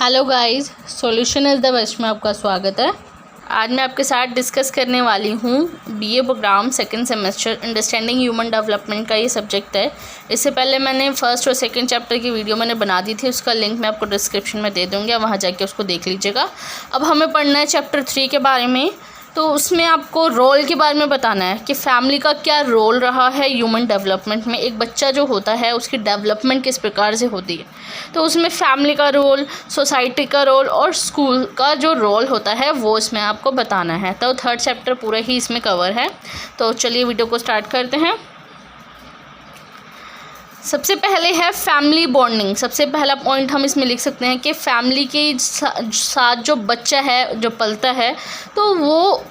Hello guys, solution is the best में आपका स्वागत है। आज मैं आपके साथ डिस्कस करने वाली हूँ BA program second semester understanding human development का ये सब्जेक्ट है। इससे पहले मैंने फर्स्ट और सेकंड चैप्टर की वीडियो मैंने बना दी थी, उसका लिंक मैं आपको डिस्क्रिप्शन में दे दूँगी, वहाँ जाके उसको देख लीजिएगा। अब हमें पढ़ना है चैप्टर 3 के बारे में। तो उसमें आपको रोल के बारे में बताना है कि फैमिली का क्या रोल रहा है ह्यूमन डेवलपमेंट में। एक बच्चा जो होता है उसकी डेवलपमेंट किस प्रकार से होती है, तो उसमें फैमिली का रोल, सोसाइटी का रोल और स्कूल का जो रोल होता है वो इसमें आपको बताना है। तो थर्ड चैप्टर पूरा ही इसमें कवर है। तो चलिए वीडियो को स्टार्ट करते हैं। सबसे पहले है फैमिली बॉन्डिंग। सबसे पहला पॉइंट हम इसमें लिख सकते हैं कि फैमिली के साथ जो बच्चा है जो पलता है तो वो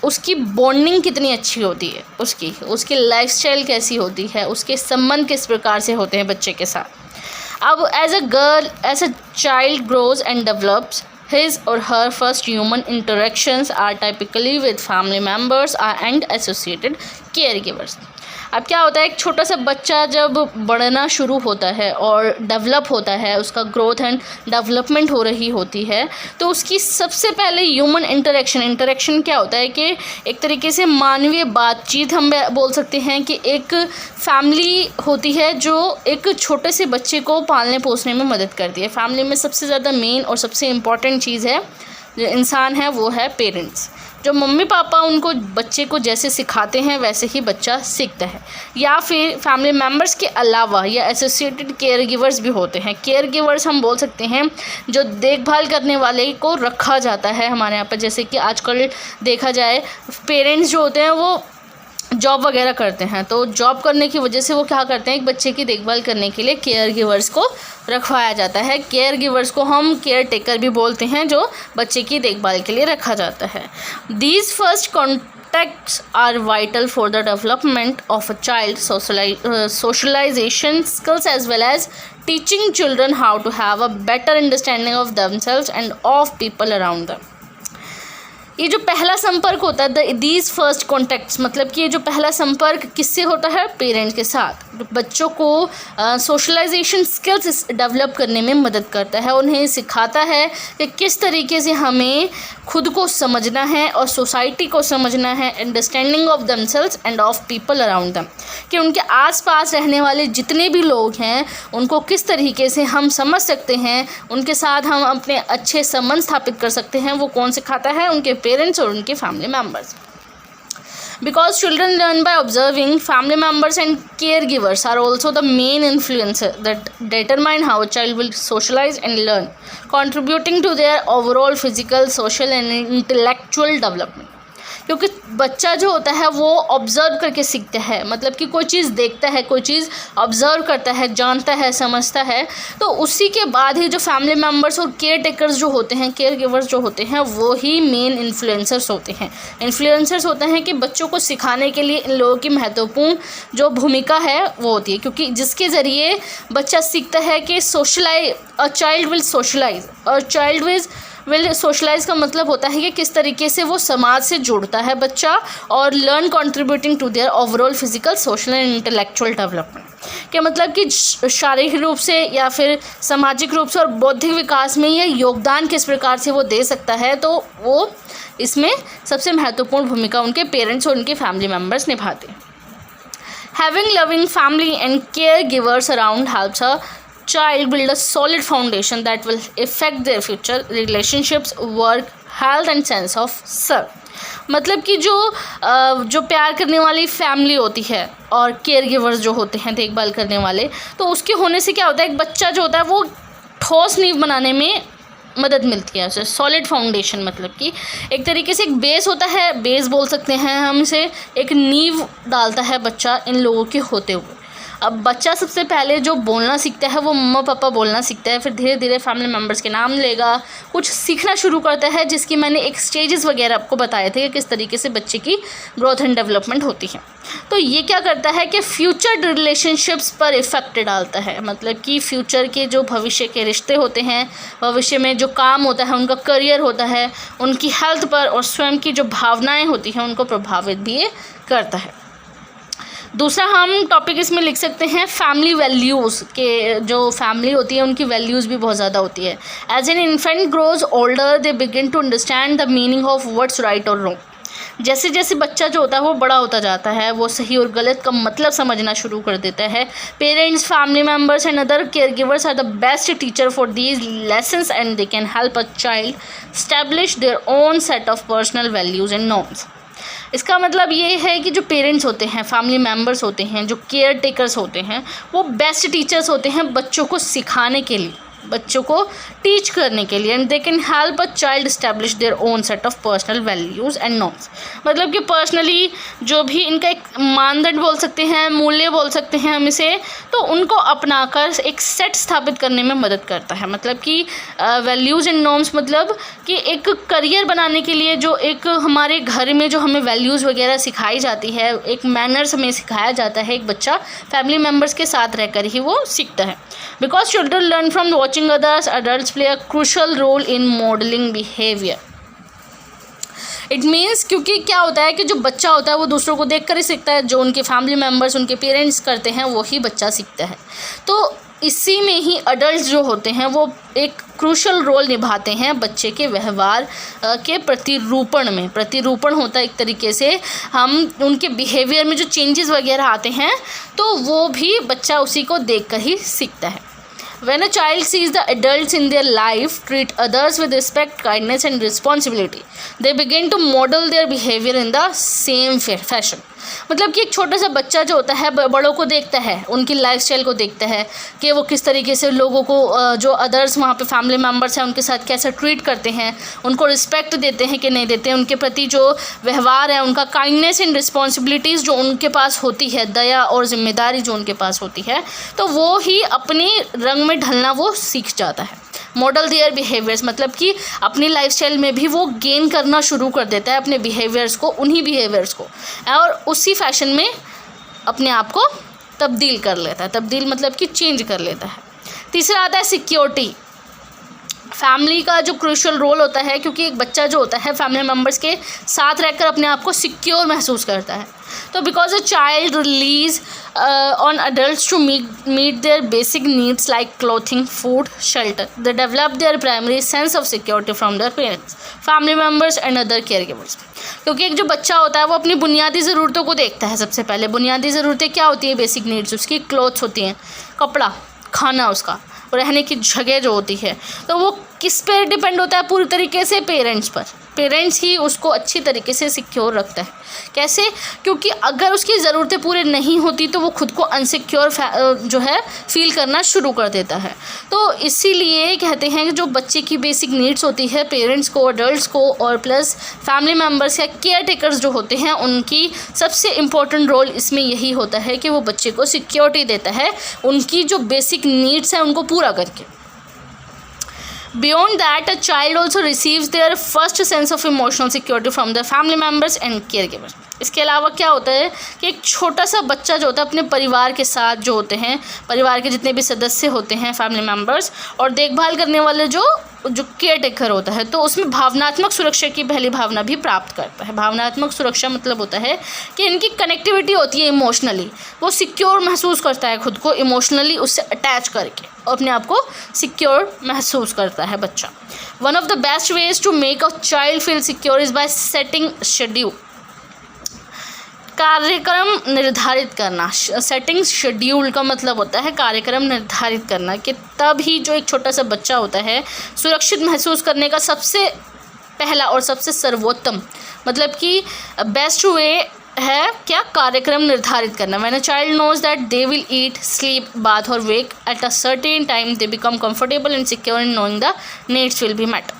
उसकी बॉन्डिंग कितनी अच्छी होती है, उसकी लाइफस्टाइल कैसी होती है, उसके संबंध किस प्रकार से होते हैं बच्चे के साथ। अब as a child grows and develops his or her first human interactions are typically with family members and associated caregivers। अब क्या होता है, एक छोटा सा बच्चा जब बढ़ना शुरू होता है और डेवलप होता है, उसका ग्रोथ एंड डेवलपमेंट हो रही होती है, तो उसकी सबसे पहले ह्यूमन इंटरेक्शन क्या होता है कि एक तरीके से मानवीय बातचीत हम बोल सकते हैं कि एक फैमिली होती है जो एक छोटे से बच्चे को पालने पोसने में मदद करती है। फैमिली में सबसे ज़्यादा मेन और सबसे इम्पॉर्टेंट चीज़ है जो इंसान है वो है पेरेंट्स। जो मम्मी पापा उनको बच्चे को जैसे सिखाते हैं वैसे ही बच्चा सीखता है। या फिर फैमिली मेम्बर्स के अलावा या एसोसिएटेड केयर गिवर्स भी होते हैं। केयर गिवर्स हम बोल सकते हैं जो देखभाल करने वाले को रखा जाता है हमारे यहाँ पर। जैसे कि आजकल देखा जाए पेरेंट्स जो होते हैं वो जॉब वगैरह करते हैं, तो जॉब करने की वजह से वो क्या करते हैं, एक बच्चे की देखभाल करने के लिए केयर गिवर्स को रखवाया जाता है। केयर गिवर्स को हम केयर टेकर भी बोलते हैं, जो बच्चे की देखभाल के लिए रखा जाता है। These first contacts are vital for the development of a child's socialization skills as well as teaching children how to have a better understanding of themselves and of people around them। ये जो पहला संपर्क होता है these first contacts, मतलब कि ये जो पहला संपर्क किससे होता है, पेरेंट्स के साथ। बच्चों को सोशलाइजेशन स्किल्स डेवलप करने में मदद करता है, उन्हें सिखाता है कि किस तरीके से हमें खुद को समझना है और सोसाइटी को समझना है। Understanding of themselves end of people around दम, कि उनके आसपास रहने वाले जितने भी लोग हैं उनको किस तरीके से हम समझ सकते हैं, उनके साथ हम अपने अच्छे संबंध स्थापित कर सकते हैं। वो कौन सिखाता है, उनके पेरेंट्स और उनके family members. Because children learn by observing, family members and caregivers are also the main influencer that determine how a child will socialize and learn, contributing to their overall physical, social and intellectual development। क्योंकि बच्चा जो होता है वो observe करके सीखता है, मतलब कि कोई चीज़ देखता है, कोई चीज़ ऑब्ज़र्व करता है, जानता है, समझता है, तो उसी के बाद ही जो फैमिली मेम्बर्स और केयर टेकर्स जो होते हैं, केयर गिवर्स जो होते हैं, वो ही मेन इन्फ्लुएंसर्स होते हैं। इन्फ्लुएंसर्स होते हैं कि बच्चों को सिखाने के लिए इन लोगों की महत्वपूर्ण जो भूमिका है वो होती है, क्योंकि जिसके ज़रिए बच्चा सीखता है कि अ चाइल्ड विल सोशलाइज का मतलब होता है कि किस तरीके से वो समाज से जुड़ता है बच्चा, और learn contributing to their overall physical, social and intellectual development. क्या मतलब कि शारीरिक रूप से या फिर सामाजिक रूप से और बौद्धिक विकास में ये योगदान किस प्रकार से वो दे सकता है, तो वो इसमें सबसे महत्वपूर्ण भूमिका उनके पेरेंट्स और उनके फैमिली मेम्बर्स निभाते हैं। Having loving family and care givers around helps a child build a solid foundation that will affect their future relationships, work, health and sense of self। मतलब कि जो प्यार करने वाली फैमिली होती है और केयर गिवर्स जो होते हैं देखभाल करने वाले, तो उसके होने से क्या होता है, एक बच्चा जो होता है वो ठोस नींव बनाने में मदद मिलती है उसे। सॉलिड फाउंडेशन मतलब कि एक तरीके से एक बेस होता है, बेस बोल सकते हैं हम इसे, एक नींव डालता है बच्चा इन लोगों के होते हुए। अब बच्चा सबसे पहले जो बोलना सीखता है वो मम्मा पापा बोलना सीखता है, फिर धीरे धीरे फैमिली मेम्बर्स के नाम लेगा, कुछ सीखना शुरू करता है, जिसकी मैंने एक स्टेजेस वगैरह आपको बताए थे कि किस तरीके से बच्चे की ग्रोथ एंड डेवलपमेंट होती है। तो ये क्या करता है कि फ्यूचर रिलेशनशिप्स पर इफ़ेक्ट डालता है, मतलब कि फ्यूचर के जो भविष्य के रिश्ते होते हैं, भविष्य में जो काम होता है, उनका करियर होता है, उनकी हेल्थ पर और स्वयं की जो भावनाएँ होती हैं उनको प्रभावित भी ये करता है। दूसरा हम टॉपिक इसमें लिख सकते हैं फैमिली वैल्यूज़ के, जो फैमिली होती है उनकी वैल्यूज़ भी बहुत ज़्यादा होती है। As an infant grows older they begin to understand the meaning of what's right और रॉन्ग। जैसे जैसे बच्चा जो होता है वो बड़ा होता जाता है, वो सही और गलत का मतलब समझना शुरू कर देता है। Parents, family members and other care givers are the best teacher for these lessons and they can help a child establish their own set of personal values and norms. इसका मतलब ये है कि जो पेरेंट्स होते हैं, फैमिली मेम्बर्स होते हैं, जो केयर टेकर्स होते हैं, वो बेस्ट टीचर्स होते हैं बच्चों को सिखाने के लिए, बच्चों को टीच करने के लिए। And they can help a child establish their own set of personal values and norms. मतलब कि पर्सनली जो भी इनका एक मानदंड बोल सकते हैं, मूल्य बोल सकते हैं हम इसे, तो उनको अपनाकर एक सेट स्थापित करने में मदद करता है। मतलब कि वैल्यूज़ एंड नॉर्म्स मतलब कि एक करियर बनाने के लिए जो एक हमारे घर में जो हमें वैल्यूज़ वगैरह सिखाई जाती है, एक मैनर्स हमें सिखाया जाता है, एक बच्चा फैमिली मेम्बर्स के साथ रहकर ही वो सीखता है। Because children learn from watching others, adults play a crucial role in modeling behavior. It means क्योंकि क्या होता है कि जो बच्चा होता है वो दूसरों को देख कर ही सीखता है, जो उनके फैमिली मेम्बर्स, उनके पेरेंट्स करते हैं वही बच्चा सीखता है। तो इसी में ही अडल्ट जो होते हैं वो एक क्रूशल रोल निभाते हैं बच्चे के व्यवहार के प्रतिरूपण में। प्रतिरूपण होता है एक तरीके से, हम उनके बिहेवियर में जो चेंजेस वगैरह आते हैं तो वो भी बच्चा उसी को देख कर ही सीखता है। When a child sees the adults in their life treat others with respect, kindness and responsibility, they begin to model their behavior in the same fashion. मतलब कि एक छोटा सा बच्चा जो होता है बड़ों को देखता है, उनकी लाइफस्टाइल को देखता है कि वो किस तरीके से लोगों को, जो अदर्स वहाँ पे फैमिली मेम्बर्स हैं उनके साथ कैसे ट्रीट करते हैं, उनको रिस्पेक्ट देते हैं कि नहीं देते हैं, उनके प्रति जो व्यवहार है, उनका काइंडनेस एंड रिस्पॉन्सिबिलिटीज़ जो उनके पास होती है, दया और जिम्मेदारी जो उनके पास होती है, तो वो ही अपने रंग में ढलना वो सीख जाता है। मॉडल देयर बिहेवियर्स मतलब कि अपनी लाइफस्टाइल में भी वो गेन करना शुरू कर देता है अपने बिहेवियर्स को, उन्हीं बिहेवियर्स को, और उसी फैशन में अपने आप को तब्दील कर लेता है। तब्दील मतलब कि चेंज कर लेता है। तीसरा आता है सिक्योरिटी। फैमिली का जो क्रूशियल रोल होता है, क्योंकि एक बच्चा जो होता है फैमिली मेम्बर्स के साथ रहकर अपने आप को सिक्योर महसूस करता है। तो because a child relies on adults to meet their basic needs like clothing, food, shelter, they develop their primary sense of security from their parents, family members and other care givers. क्योंकि एक जो बच्चा होता है वो अपनी बुनियादी ज़रूरतों को देखता है। सबसे पहले बुनियादी ज़रूरतें क्या होती हैं? बेसिक नीड्स उसकी क्लोथ्स होती हैं, कपड़ा, खाना, उसका रहने की जगह जो होती है। तो वो किस पे डिपेंड होता है? पूरी तरीके से पेरेंट्स पर। पेरेंट्स ही उसको अच्छी तरीके से सिक्योर रखता है। कैसे? क्योंकि अगर उसकी ज़रूरतें पूरी नहीं होती तो वो खुद को अनसिक्योर जो है फील करना शुरू कर देता है। तो इसीलिए कहते हैं कि जो बच्चे की बेसिक नीड्स होती है, पेरेंट्स को, अडल्ट्स को और प्लस फैमिली मेम्बर्स या केयर टेकर्स जो होते हैं, उनकी सबसे इम्पोर्टेंट रोल इसमें यही होता है कि वो बच्चे को सिक्योरिटी देता है, उनकी जो बेसिक नीड्स हैं उनको पूरा करके। Beyond that, a child also receives their first sense of emotional security from their family members and caregivers. इसके अलावा क्या होता है कि एक छोटा सा बच्चा जो होता है अपने परिवार के साथ जो होते हैं, परिवार के जितने भी सदस्य होते हैं, फैमिली मेम्बर्स और देखभाल करने वाले जो केयर टेकर होता है, तो उसमें भावनात्मक सुरक्षा की पहली भावना भी प्राप्त करता है। भावनात्मक सुरक्षा मतलब होता है कि इनकी कनेक्टिविटी होती है इमोशनली, वो सिक्योर महसूस करता है खुद को इमोशनली उससे अटैच करके और अपने आप को सिक्योर महसूस करता है बच्चा। One of the best ways to make a child feel secure is by setting schedule. कार्यक्रम निर्धारित करना। सेटिंग शेड्यूल का मतलब होता है कार्यक्रम निर्धारित करना, कि तब ही जो एक छोटा सा बच्चा होता है सुरक्षित महसूस करने का सबसे पहला और सबसे सर्वोत्तम मतलब कि बेस्ट वे है क्या? कार्यक्रम निर्धारित करना। When a child knows that they will eat, sleep, bath or wake at a certain time, they become comfortable and secure in knowing the needs will be met.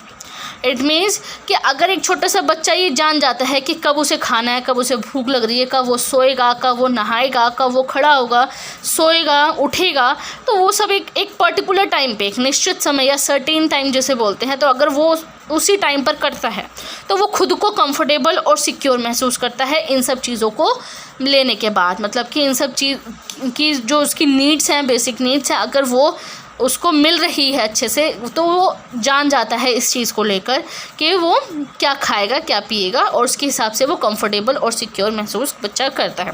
It means कि अगर एक छोटा सा बच्चा ये जान जाता है कि कब उसे खाना है, कब उसे भूख लग रही है, कब वो सोएगा, कब वो नहाएगा, कब वो खड़ा होगा, सोएगा, उठेगा, तो वो सब एक पर्टिकुलर टाइम पे, एक निश्चित समय या सर्टेन टाइम जैसे बोलते हैं, तो अगर वो उसी टाइम पर करता है तो वो खुद को कंफर्टेबल और सिक्योर महसूस करता है इन सब चीज़ों को लेने के बाद। मतलब कि इन सब चीज़ की जो उसकी नीड्स हैं, बेसिक नीड्स हैं, अगर वो उसको मिल रही है अच्छे से, तो वो जान जाता है इस चीज़ को लेकर कि वो क्या खाएगा, क्या पिएगा, और उसके हिसाब से वो कंफर्टेबल और सिक्योर महसूस बच्चा करता है।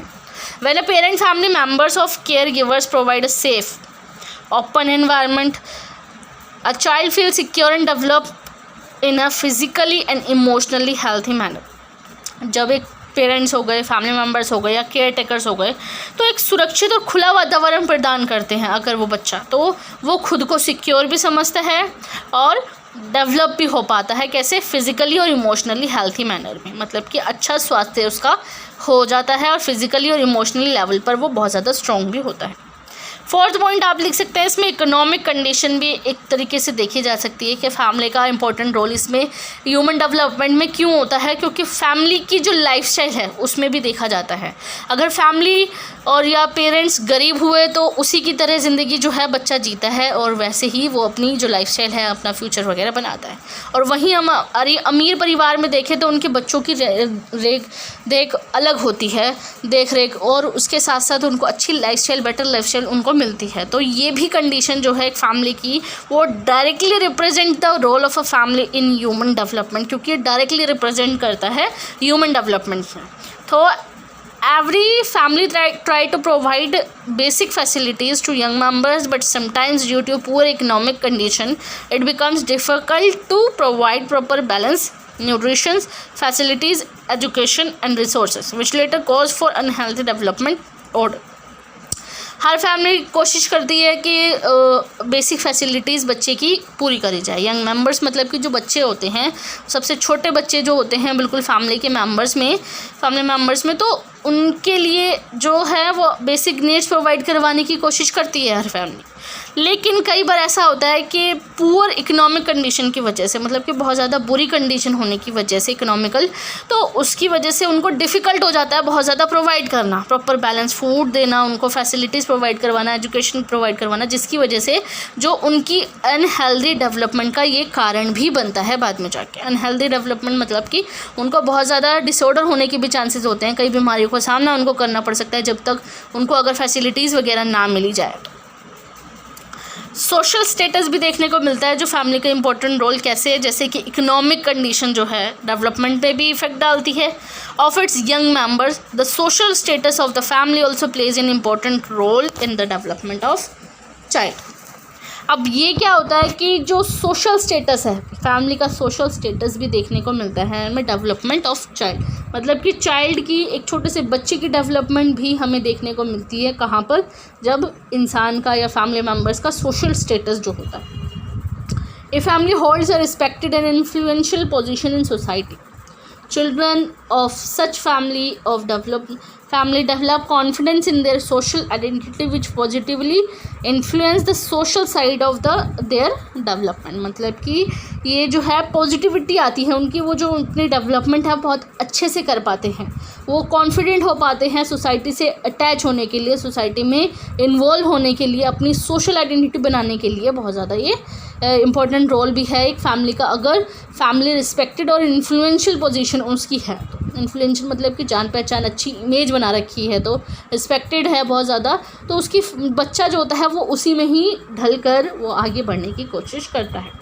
When a parent family members of care givers provide a safe open environment, a child feel secure and develop in a physically and emotionally healthy manner. जब एक पेरेंट्स हो गए, फैमिली मेम्बर्स हो गए या केयर टेकर्स हो गए तो एक सुरक्षित और खुला वातावरण प्रदान करते हैं अगर वो बच्चा, तो वो खुद को सिक्योर भी समझता है और डेवलप भी हो पाता है। कैसे? फिजिकली और इमोशनली हेल्थी मैनर में, मतलब कि अच्छा स्वास्थ्य उसका हो जाता है और फिजिकली और इमोशनली लेवल पर वो बहुत ज़्यादा स्ट्रॉन्ग भी होता है। फोर्थ पॉइंट आप लिख सकते हैं इसमें इकोनॉमिक कंडीशन भी एक तरीके से देखी जा सकती है कि फैमिली का इंपॉर्टेंट रोल इसमें ह्यूमन डेवलपमेंट में क्यों होता है, क्योंकि फैमिली की जो लाइफस्टाइल है उसमें भी देखा जाता है। अगर फैमिली और या पेरेंट्स गरीब हुए तो उसी की तरह ज़िंदगी जो है बच्चा जीता है और वैसे ही वो अपनी जो लाइफस्टाइल है अपना फ्यूचर वगैरह बनाता है। और वहीं हम अमीर परिवार में देखें तो उनके बच्चों की देख अलग होती है, देख रेख, और उसके साथ साथ उनको अच्छी लाइफस्टाइल, बेटर लाइफस्टाइल उनको मिलती है। तो ये भी कंडीशन जो है एक फैमिली की वो directly represent the role of a family in human development, क्योंकि ये डायरेक्टली रिप्रेजेंट करता है ह्यूमन डेवलपमेंट में। तो every family try to provide basic facilities to young members, but sometimes due to poor economic condition it becomes difficult to provide proper balance, nutrition, facilities, education and resources, which later cause for unhealthy development order. Her family कोशिश करती है कि basic facilities बच्चे की पूरी करी जाए। Young members मतलब कि जो बच्चे होते हैं, सबसे छोटे बच्चे जो होते हैं बिल्कुल फैमिली मेंबर्स में, तो उनके लिए जो है वो बेसिक नीड्स प्रोवाइड करवाने की कोशिश करती है हर फैमिली। लेकिन कई बार ऐसा होता है कि पुअर इकोनॉमिक कंडीशन की वजह से, मतलब कि बहुत ज़्यादा बुरी कंडीशन होने की वजह से इकोनॉमिकल, तो उसकी वजह से उनको डिफ़िकल्ट हो जाता है बहुत ज़्यादा प्रोवाइड करना, प्रॉपर बैलेंस फूड देना, उनको फैसिलिटीज़ प्रोवाइड करवाना, एजुकेशन प्रोवाइड करवाना, जिसकी वजह से जो उनकी अनहेल्दी डेवलपमेंट का ये कारण भी बनता है बाद में जाके। अनहेल्दी डेवलपमेंट मतलब कि उनको बहुत ज़्यादा डिसऑर्डर होने के भी चांसेस होते हैं, कई बीमारियों का सामना उनको करना पड़ सकता है जब तक उनको अगर फैसिलिटीज़ वगैरह ना मिली जाए। सोशल स्टेटस भी देखने को मिलता है जो फैमिली का इंपॉर्टेंट रोल कैसे है, जैसे कि इकोनॉमिक कंडीशन जो है डेवलपमेंट पे भी इफेक्ट डालती है of its young members. The social status of the family also plays an important role in the development of child. अब ये क्या होता है कि जो सोशल स्टेटस है, फैमिली का सोशल स्टेटस भी देखने को मिलता है हमें डेवलपमेंट ऑफ चाइल्ड, मतलब कि चाइल्ड की, एक छोटे से बच्चे की डेवलपमेंट भी हमें देखने को मिलती है। कहाँ पर? जब इंसान का या फैमिली मेम्बर्स का सोशल स्टेटस जो होता है। A family holds a respected and influential position in society. Children of such family develop confidence in their social identity, which positively influence the social side of their development। मतलब कि ये जो है positivity आती है उनकी, वो जो अपनी डेवलपमेंट है बहुत अच्छे से कर पाते हैं, वो कॉन्फिडेंट हो पाते हैं सोसाइटी से अटैच होने के लिए, सोसाइटी में इन्वॉल्व होने के लिए, अपनी सोशल आइडेंटिटी बनाने के लिए बहुत ज़्यादा ये इम्पॉर्टेंट रोल भी है एक फैमिली का। अगर फैमिली रिस्पेक्टेड और इन्फ्लुएंशियल पोजीशन उसकी है, तो इन्फ्लुएंशियल मतलब कि जान पहचान, अच्छी इमेज बना रखी है, तो रिस्पेक्टेड है बहुत ज़्यादा, तो उसकी बच्चा जो होता है वो उसी में ही ढल कर वो आगे बढ़ने की कोशिश करता है।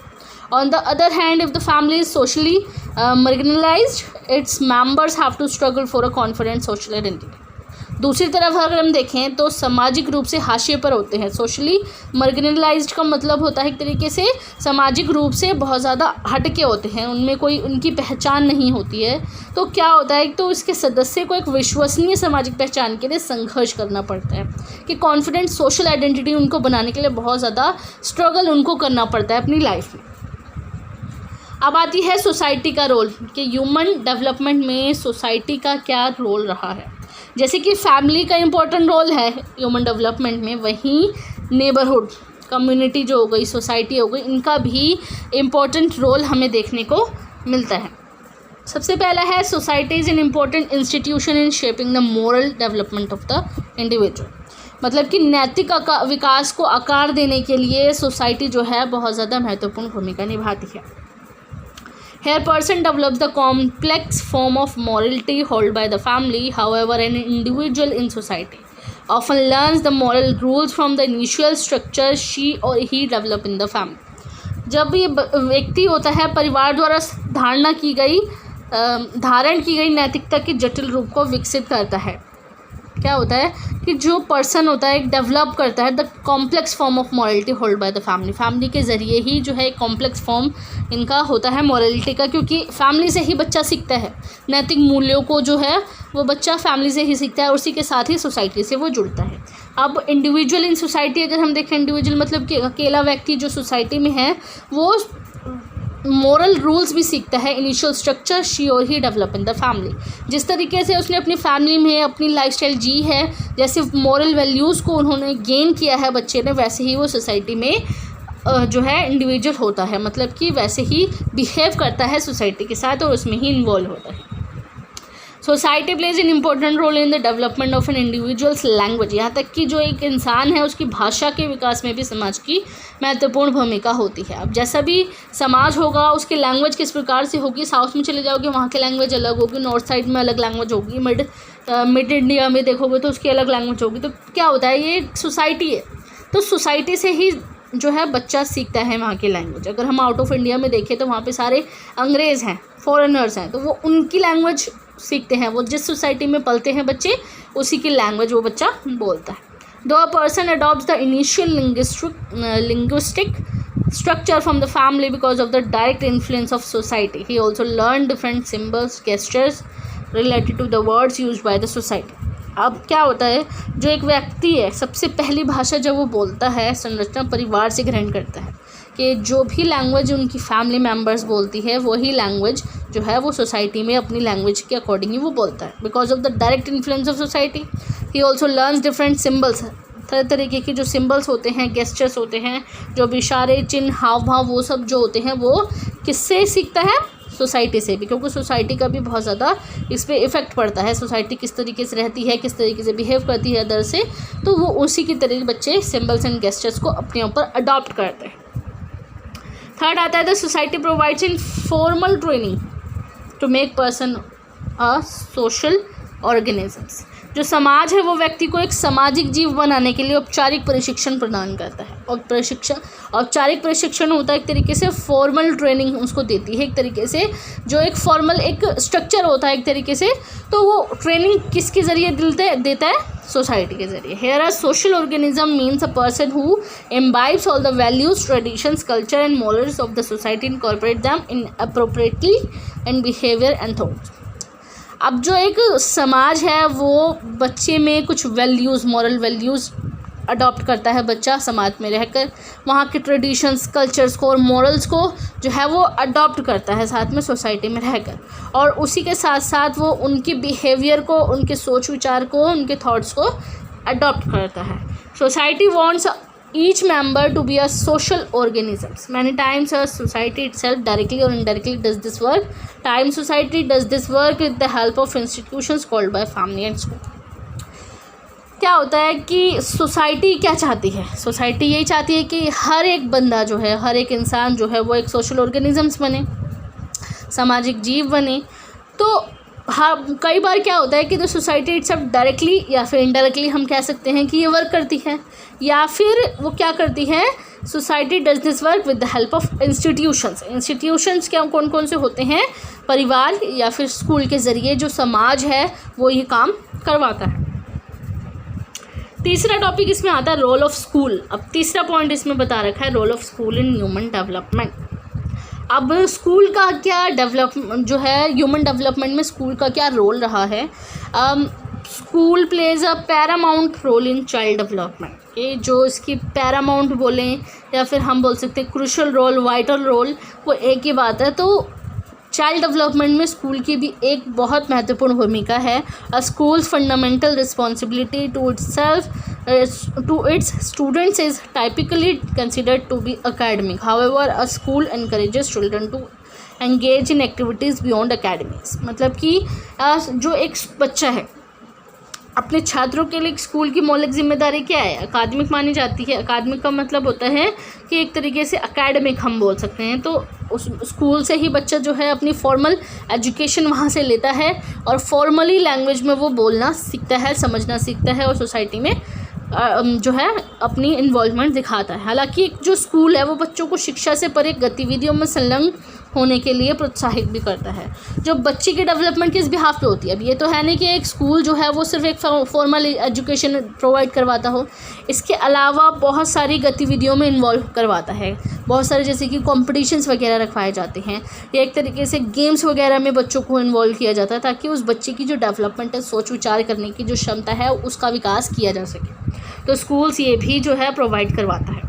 On the other hand, if the family is socially marginalized, its members have to struggle for a confident social identity। दूसरी तरफ अगर हम देखें तो सामाजिक रूप से हाशिए पर होते हैं। सोशली मार्जिनलाइज्ड का मतलब होता है एक तरीके से सामाजिक रूप से बहुत ज़्यादा हटके होते हैं, उनमें कोई उनकी पहचान नहीं होती है। तो क्या होता है, तो इसके सदस्य को एक विश्वसनीय सामाजिक पहचान के लिए संघर्ष करना पड़ता है कि कॉन्फिडेंट सोशल आइडेंटिटी उनको बनाने के लिए बहुत ज़्यादा स्ट्रगल उनको करना पड़ता है अपनी लाइफ में। अब आती है सोसाइटी का रोल कि ह्यूमन डेवलपमेंट में सोसाइटी का क्या रोल रहा है। जैसे कि फैमिली का इम्पोर्टेंट रोल है ह्यूमन डेवलपमेंट में, वहीं नेबरहुड, कम्युनिटी जो हो गई, सोसाइटी हो गई, इनका भी इम्पोर्टेंट रोल हमें देखने को मिलता है। सबसे पहला है society is an important institution in shaping the moral development of the individual. मतलब कि नैतिक विकास को आकार देने के लिए सोसाइटी जो है बहुत ज़्यादा महत्वपूर्ण भूमिका निभाती है। Here person develops the complex form of morality held by the family. However, an individual in society often learns the moral rules from the initial structure she or he develop in the family। जब ये व्यक्ति होता है परिवार द्वारा धारण की गई नैतिकता के जटिल रूप को विकसित करता है। क्या होता है कि जो पर्सन होता है एक डेवलप करता है the complex form of morality hold by the family. Family के ज़रिए ही जो है एक कॉम्प्लेक्स फॉर्म इनका होता है मॉरलिटी का, क्योंकि फैमिली से ही बच्चा सीखता है। नैतिक मूल्यों को जो है वो बच्चा फैमिली से ही सीखता है और उसी के साथ ही सोसाइटी से वो जुड़ता है। अब इंडिविजुअल इन सोसाइटी अगर हम देखें, इंडिविजुअल मतलब कि अकेला व्यक्ति जो सोसाइटी में है वो मोरल रूल्स भी सीखता है। इनिशियल स्ट्रक्चर शी और ही डेवलप इन द फैमिली। जिस तरीके से उसने अपनी फैमिली में अपनी लाइफस्टाइल जी है, जैसे मॉरल वैल्यूज़ को उन्होंने गेन किया है बच्चे ने, वैसे ही वो सोसाइटी में जो है इंडिविजुअल होता है, मतलब कि वैसे ही बिहेव करता है सोसाइटी के साथ और उसमें ही इन्वॉल्व होता है। Society plays an important role in the development of an individuals language. यहाँ तक कि जो एक इंसान है उसकी भाषा के विकास में भी समाज की महत्वपूर्ण भूमिका होती है। अब जैसा भी समाज होगा उसकी लैंग्वेज किस प्रकार से होगी, साउथ में चले जाओगे वहाँ की लैंग्वेज अलग होगी, नॉर्थ साइड में अलग लैंग्वेज होगी, मिड इंडिया में देखोगे तो उसकी अलग लैंग्वेज होगी। तो क्या होता है, ये सोसाइटी है, तो सोसाइटी से ही जो है बच्चा सीखता है वहाँ की लैंग्वेज। अगर हम आउट ऑफ इंडिया में देखें तो वहाँ पे सारे अंग्रेज़ हैं, फॉरेनर्स हैं, तो वो उनकी लैंग्वेज सीखते हैं। वो जिस सोसाइटी में पलते हैं बच्चे उसी की लैंग्वेज वो बच्चा बोलता है। दो a person adopts the initial linguistic structure from the family because of the direct influence of society. He also learned different symbols, gestures related to the words used by the society. अब क्या होता है, जो एक व्यक्ति है सबसे पहली भाषा जब वो बोलता है संरचना परिवार से ग्रहण करता है कि जो भी लैंग्वेज उनकी फैमिली मेम्बर्स बोलती है वही लैंग्वेज जो है वो सोसाइटी में अपनी लैंग्वेज के अकॉर्डिंग ही वो बोलता है। Because of the direct influence of society he also learns different symbols. तरह तरीके के जो सिम्बल्स होते हैं, गेस्चर्स होते हैं, जो भी इशारे, चिन्ह, हाव भाव, वो सब जो होते हैं वो किससे सीखता है, सोसाइटी से भी, क्योंकि सोसाइटी का भी बहुत ज़्यादा इस पर इफ़ेक्ट पड़ता है। सोसाइटी किस तरीके से रहती है, किस तरीके से बिहेव करती है अदर से, तो वो उसी की तरह बच्चे सिम्बल्स एंड गेस्चर्स को अपने ऊपर अडॉप्ट करते हैं। थर्ड आता है the society provides in formal training to make person a social organisms. जो समाज है वो व्यक्ति को एक सामाजिक जीव बनाने के लिए औपचारिक प्रशिक्षण प्रदान करता है। और औपचारिक प्रशिक्षण होता है एक तरीके से फॉर्मल ट्रेनिंग उसको देती है, एक तरीके से जो एक फॉर्मल एक स्ट्रक्चर होता है एक तरीके से, तो वो ट्रेनिंग किसके ज़रिए देता है, सोसाइटी के ज़रिए। Here a social organism means a person who imbibes all the values, traditions, culture and morals of the society, incorporate them in appropriately and behaviour and thoughts. अब जो एक समाज है वो बच्चे में कुछ वैल्यूज़, मॉरल वैल्यूज़ अडॉप्ट करता है बच्चा समाज में रहकर, वहाँ के ट्रेडिशंस, कल्चर्स को और मॉरल्स को जो है वो अडॉप्ट करता है साथ में सोसाइटी में रहकर, और उसी के साथ साथ वो उनके बिहेवियर को, उनके सोच विचार को, उनके थॉट्स को अडॉप्ट करता है। Society wants each member to be a social organisms. Many times a society itself directly or indirectly does this work. Times society does this work with the help of institutions called by family and school. क्या होता है कि society क्या चाहती है, society यही चाहती है कि हर एक बंदा जो है, हर एक इंसान जो है वो एक सोशल ऑर्गेनिजम्स बने, सामाजिक जीव बने। तो हाँ, कई बार क्या होता है कि जो सोसाइटी इट्सेल्फ डायरेक्टली या फिर इनडायरेक्टली हम कह सकते हैं कि ये वर्क करती है, या फिर वो क्या करती है, society does this work with the help of institutions. Institutions क्या कौन कौन से होते हैं, परिवार या फिर स्कूल के ज़रिए जो समाज है वो ये काम करवाता है। तीसरा टॉपिक इसमें आता है रोल ऑफ स्कूल। अब तीसरा पॉइंट इसमें बता रखा है role of school in human development. अब स्कूल का क्या जो है ह्यूमन डेवलपमेंट में स्कूल का क्या रोल रहा है। School plays a paramount role in child development. ये जो इसकी पैरामाउंट बोलें या फिर हम बोल सकते हैं क्रूशल रोल, वाइटल रोल, वो एक ही बात है। तो चाइल्ड डेवलपमेंट में स्कूल की भी एक बहुत महत्वपूर्ण भूमिका है। A school's fundamental responsibility to its students is typically considered to be academic. However a school encourages children to engage in activities beyond academics. मतलब कि जो एक बच्चा है अपने छात्रों के लिए स्कूल की मौलिक जिम्मेदारी क्या है, अकादमिक मानी जाती है। अकादमिक का मतलब होता है कि एक तरीके से एकेडमिक हम बोल सकते हैं। तो उस स्कूल से ही बच्चा जो है अपनी फॉर्मल एजुकेशन वहाँ से लेता है और फॉर्मली लैंग्वेज में वो बोलना सीखता है, समझना सीखता है और सोसाइटी में जो है अपनी इन्वॉल्वमेंट दिखाता है। हालांकि एक जो स्कूल है वो बच्चों को शिक्षा से परे गतिविधियों में संलग्न होने के लिए प्रोत्साहित भी करता है, जो बच्चे के डेवलपमेंट किस बिहाफ पे होती है। अब ये तो है नहीं कि एक स्कूल जो है वो सिर्फ एक फॉर्मल एजुकेशन प्रोवाइड करवाता हो, इसके अलावा बहुत सारी गतिविधियों में इन्वॉल्व करवाता है। बहुत सारे जैसे कि कॉम्पिटिशन्स वगैरह रखवाए जाते हैं, या एक तरीके से गेम्स वगैरह में बच्चों को इन्वॉल्व किया जाता है, ताकि उस बच्चे की जो डेवलपमेंट है, सोच विचार करने की जो क्षमता है, उसका विकास किया जा सके। तो स्कूल्स ये भी जो है प्रोवाइड करवाता है।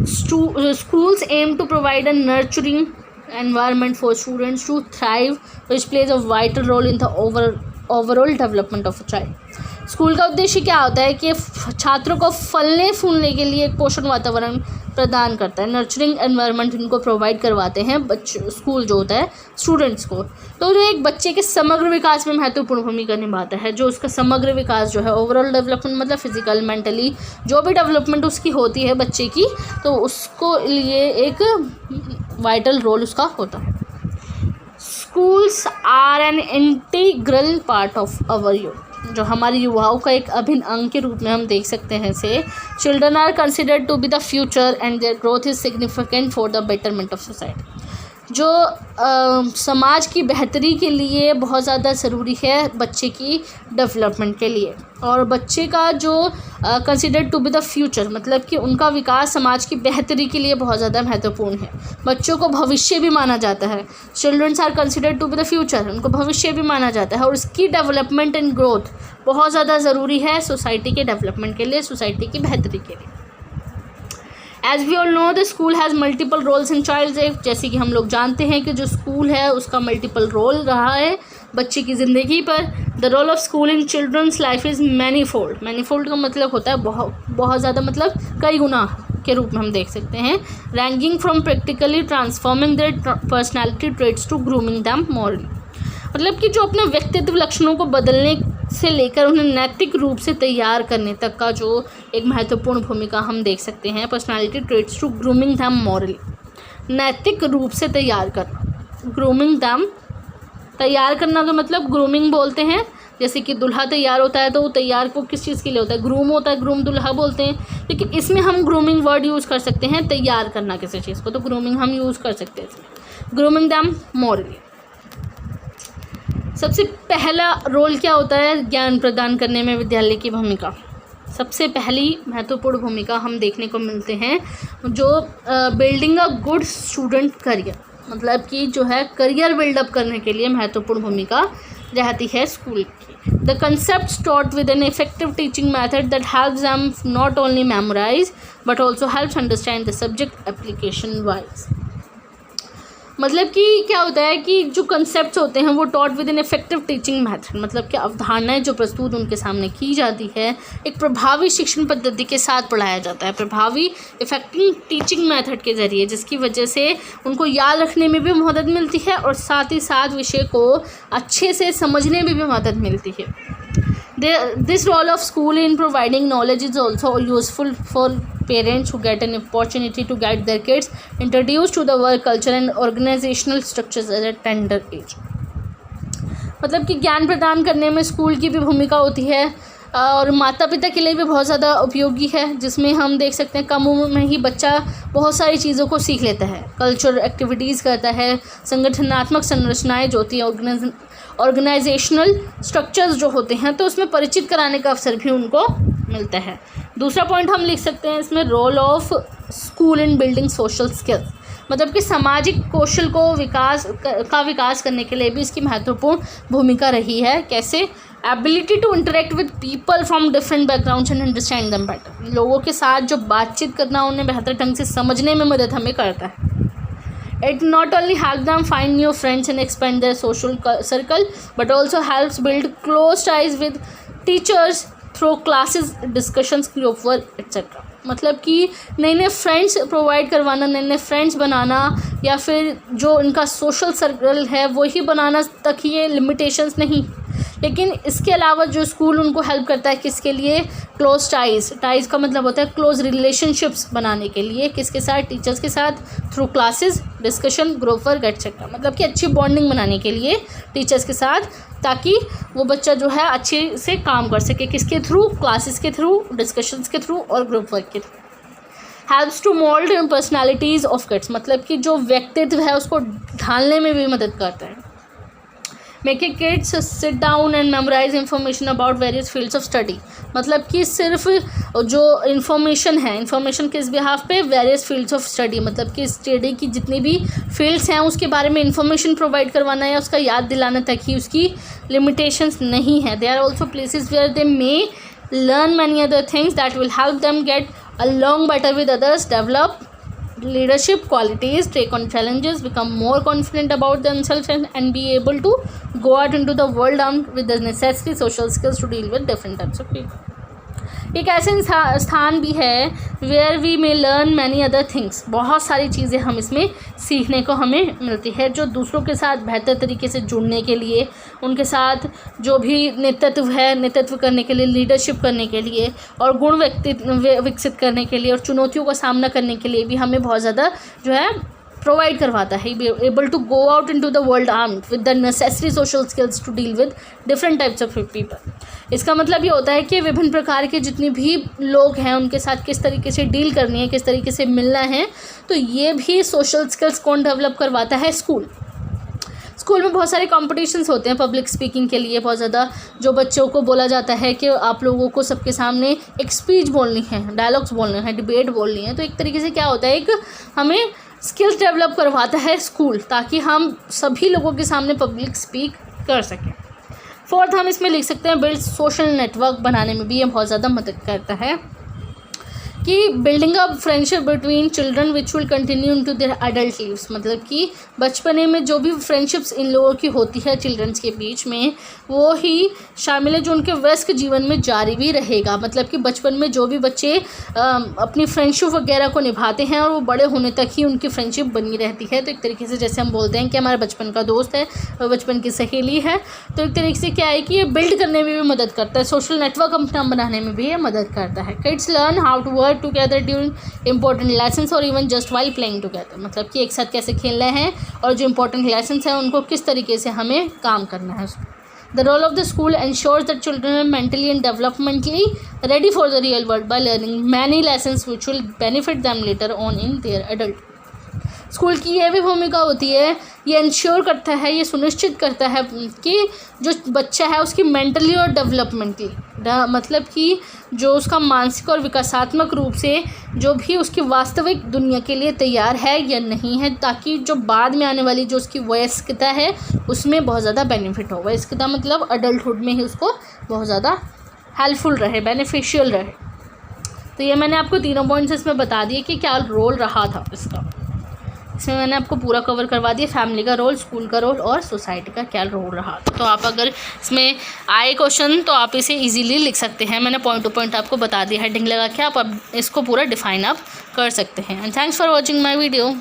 Schools aim to provide a nurturing environment for students to thrive, which plays a vital role in the overall development of a child. School का उद्देश्य क्या होता है कि छात्रों को फलने फूलने के लिए एक पोषण वातावरण प्रदान करता है। नर्चरिंग एनवायरनमेंट इनको प्रोवाइड करवाते हैं स्कूल जो होता है स्टूडेंट्स को। तो जो एक बच्चे के समग्र विकास में महत्वपूर्ण भूमिका निभाता है, जो उसका समग्र विकास जो है, ओवरऑल डेवलपमेंट मतलब फिजिकल, मेंटली जो भी डेवलपमेंट उसकी होती है बच्चे की, तो उसको लिए एक वाइटल रोल उसका होता है। Schools are an integral part of our youth, जो हमारे युवाओं का एक अभिन्न अंग के रूप में हम देख सकते हैं इसे। Children are considered to be the future and their growth is significant for the betterment of society, जो समाज की बेहतरी के लिए बहुत ज़्यादा ज़रूरी है बच्चे की डेवलपमेंट के लिए। और बच्चे का जो considered to be the future मतलब कि उनका विकास समाज की बेहतरी के लिए बहुत ज़्यादा महत्वपूर्ण है। बच्चों को भविष्य भी माना जाता है। Childrens are considered to be the future, उनको भविष्य भी माना जाता है, और उसकी डेवलपमेंट एंड ग्रोथ बहुत ज़्यादा ज़रूरी है सोसाइटी के डेवलपमेंट के लिए, सोसाइटी की बेहतरी के लिए। As we all know the school has multiple roles in child life, जैसे कि हम लोग जानते हैं कि जो स्कूल है उसका मल्टीपल रोल रहा है बच्चे की ज़िंदगी पर। The role of school in childrens life is manifold. Manifold का मतलब होता है बहुत ज़्यादा, मतलब कई गुना के रूप में हम देख सकते हैं। Ranging from practically transforming their personality traits to grooming them morally, मतलब कि जो अपने व्यक्तित्व लक्षणों को बदलने से लेकर उन्हें नैतिक रूप से तैयार करने तक का जो एक महत्वपूर्ण भूमिका हम देख सकते हैं। Personality traits to grooming them morally, नैतिक रूप से तैयार करना। ग्रूमिंग दैम, तैयार करना का मतलब ग्रूमिंग बोलते हैं, जैसे कि दूल्हा तैयार होता है तो वो तैयार को किस चीज़ के लिए होता है, ग्रूम होता है, ग्रूम दूल्हा बोलते हैं। लेकिन इसमें हम ग्रूमिंग वर्ड यूज़ कर सकते हैं, तैयार करना किसी चीज़ को, तो ग्रूमिंग हम यूज़ कर सकते हैं इसमें। Grooming them morally. सबसे पहला रोल क्या होता है ज्ञान प्रदान करने में विद्यालय की भूमिका। सबसे पहली महत्वपूर्ण भूमिका हम देखने को मिलते हैं जो building a good student career, मतलब कि जो है करियर बिल्डअप करने के लिए महत्वपूर्ण भूमिका रहती है स्कूल की। The concept taught with an effective teaching method that helps them not only memorise but also helps understand the subject application wise. मतलब कि क्या होता है कि जो कंसेप्ट्स होते हैं वो taught with an effective teaching method, मतलब कि अवधारणाएं जो प्रस्तुत उनके सामने की जाती है एक प्रभावी शिक्षण पद्धति के साथ पढ़ाया जाता है, प्रभावी इफेक्टिव टीचिंग मेथड के ज़रिए, जिसकी वजह से उनको याद रखने में भी मदद मिलती है और साथ ही साथ विषय को अच्छे से समझने में भी मदद मिलती है। This role of school in providing knowledge is also useful for parents who get an opportunity to get their kids introduced to the work culture and organizational structures at a tender age। मतलब कि ज्ञान प्रदान करने में school की भी भूमिका होती है और माता पिता के लिए भी बहुत ज़्यादा उपयोगी है, जिसमें हम देख सकते हैं कम उम्र में ही बच्चा बहुत सारी चीज़ों को सीख लेता है, कल्चरल एक्टिविटीज़ करता है, संगठनात्मक संरचनाएं जो होती हैं, ऑर्गेनाइजेशनल स्ट्रक्चर्स जो होते हैं, तो उसमें परिचित कराने का अवसर भी उनको मिलता है। दूसरा पॉइंट हम लिख सकते हैं इसमें role of school in building social skills, मतलब कि सामाजिक कौशल को विकास करने के लिए भी इसकी महत्वपूर्ण भूमिका रही है। कैसे? Ability to interact with people from different backgrounds and understand them better, लोगों के साथ जो बातचीत करना उन्हें बेहतर ढंग से समझने में मदद हमें करता है। It not only helps them find new friends and expand their social circle, but also helps build close ties with teachers through classes, discussions, group work, etc. मतलब कि नए नए फ्रेंड्स प्रोवाइड करवाना, नए नए फ्रेंड्स बनाना, या फिर जो इनका सोशल सर्कल है वही बनाना तक ये लिमिटेशंस नहीं, लेकिन इसके अलावा जो स्कूल उनको हेल्प करता है किसके लिए, क्लोज टाइज का मतलब होता है क्लोज रिलेशनशिप्स बनाने के लिए, किसके साथ, टीचर्स के साथ, through classes, discussion, group work etcetera, मतलब कि अच्छी बॉन्डिंग बनाने के लिए टीचर्स के साथ, ताकि वो बच्चा जो है अच्छे से काम कर सके, किसके थ्रू, क्लासेस के थ्रू, डिस्कशंस के थ्रू और ग्रुप वर्क के through. Helps to mould personalities of kids, मतलब कि जो व्यक्तित्व है उसको ढालने में भी मदद करता है। Making kids sit down and memorise information about various fields of study, मतलब कि सिर्फ जो इन्फॉर्मेशन है, इन्फॉर्मेशन किस बिहाफ पे, वेरियस फील्ड्स ऑफ स्टडी, मतलब कि स्टडी की जितनी भी फील्ड्स हैं उसके बारे में इन्फॉर्मेशन प्रोवाइड करवाना या उसका याद दिलाना, ताकि उसकी लिमिटेशंस नहीं है। They are also places where they may learn many other things that will help them get along better with others, develop leadership qualities, take on challenges, become more confident about themselves and be able to go out into the world armed with the necessary social skills to deal with different types of people. एक ऐसे स्थान भी है where we may learn many other things, बहुत सारी चीज़ें हम इसमें सीखने को हमें मिलती है, जो दूसरों के साथ बेहतर तरीके से जुड़ने के लिए, उनके साथ जो भी नेतृत्व है, नेतृत्व करने के लिए, लीडरशिप करने के लिए और गुण विकसित करने के लिए और चुनौतियों का सामना करने के लिए भी हमें बहुत ज़्यादा जो है प्रोवाइड करवाता है। Be able to go out into the world armed with the necessary social skills to deal with different types of people. इसका मतलब ये होता है कि विभिन्न प्रकार के जितने भी लोग हैं उनके साथ किस तरीके से डील करनी है, किस तरीके से मिलना है, तो ये भी सोशल स्किल्स कौन डेवलप करवाता है, स्कूल। स्कूल में बहुत सारे कॉम्पिटिशन्स होते हैं पब्लिक स्पीकिंग के लिए, बहुत ज़्यादा जो बच्चों को बोला जाता है कि आप लोगों को सबके सामने एक स्पीच बोलनी है, डायलॉग्स बोलने हैं, डिबेट बोलनी है, तो एक तरीके से क्या होता है, एक हमें स्किल्स डेवलप करवाता है स्कूल, ताकि हम सभी लोगों के सामने पब्लिक स्पीक कर सकें। फोर्थ हम इसमें लिख सकते हैं बिल्ड सोशल नेटवर्क बनाने में भी ये बहुत ज़्यादा मदद करता है कि building up friendship between children which will continue into their adult lives, मतलब कि बचपने में जो भी फ्रेंडशिप्स इन लोगों की होती है चिल्ड्रंस के बीच में, वो ही शामिल है जो उनके वयस्क जीवन में जारी भी रहेगा। मतलब कि बचपन में जो भी बच्चे अपनी फ्रेंडशिप वगैरह को निभाते हैं और वो बड़े होने तक ही उनकी फ्रेंडशिप बनी रहती है। तो एक तरीके से जैसे हम बोलते हैं कि हमारा बचपन का दोस्त है, वो बचपन की सहेली है, तो एक तरीके से क्या है कि ये बिल्ड करने में भी मदद करता है, सोशल नेटवर्क अपना बनाने में भी ये मदद करता है। Kids learn how to work together during important lessons और even just while playing together, मतलब कि एक साथ कैसे खेलना है और जो इंपॉर्टेंट लेसन्स हैं उनको किस तरीके से हमें काम करना है। The role of the school ensures that children are mentally and developmentally ready for the real world by learning many lessons which will benefit them later on in their adult. School की यह भी भूमिका होती है, ये ensure करता है, ये सुनिश्चित करता है कि जो बच्चा है उसकी मेंटली और डेवलपमेंटली, मतलब कि जो उसका मानसिक और विकासात्मक रूप से जो भी उसकी वास्तविक दुनिया के लिए तैयार है या नहीं है, ताकि जो बाद में आने वाली जो उसकी वयस्कता है उसमें बहुत ज़्यादा बेनिफिट हो। वयस्कता मतलब अडल्टहुड में ही उसको बहुत ज़्यादा हेल्पफुल रहे, बेनिफिशियल रहे। तो ये मैंने आपको तीनों पॉइंट्स इसमें बता दिए कि क्या रोल रहा था इसका। इसमें मैंने आपको पूरा कवर करवा दिया, फैमिली का रोल, स्कूल का रोल और सोसाइटी का क्या रोल रहा। तो आप अगर इसमें आए क्वेश्चन तो आप इसे इजीली लिख सकते हैं। मैंने पॉइंट टू पॉइंट आपको बता दिया, हेडिंग लगा के आप इसको पूरा डिफाइन आप कर सकते हैं। And thanks for watching my video.